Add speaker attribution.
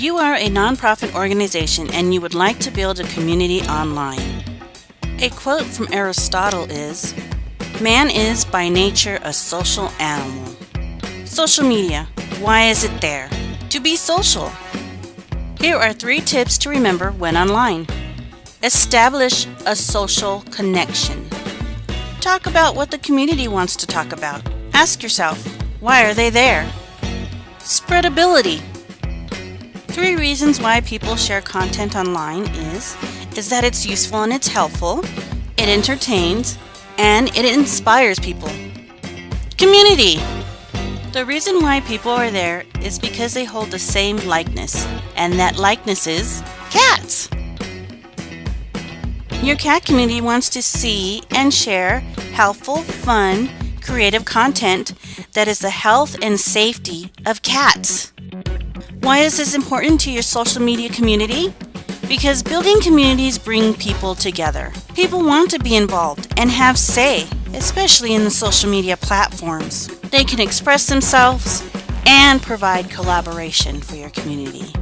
Speaker 1: You are a nonprofit organization and you would like to build a community online. A quote from Aristotle is, "Man is by nature a social animal." Social media, why is it there? To be social. Here are 3 tips to remember when online. Establish a social connection. Talk about what the community wants to talk about. Ask yourself, why are they there? Spreadability. 3 reasons why people share content online is that it's useful and it's helpful, it entertains, and it inspires people. Community. The reason why people are there is because they hold the same likeness, and that likeness is cats. Your cat community wants to see and share helpful, fun, creative content that is the health and safety of cats. Why is this important to your social media community? Because building communities bring people together. People want to be involved and have say, especially in the social media platforms. They can express themselves and provide collaboration for your community.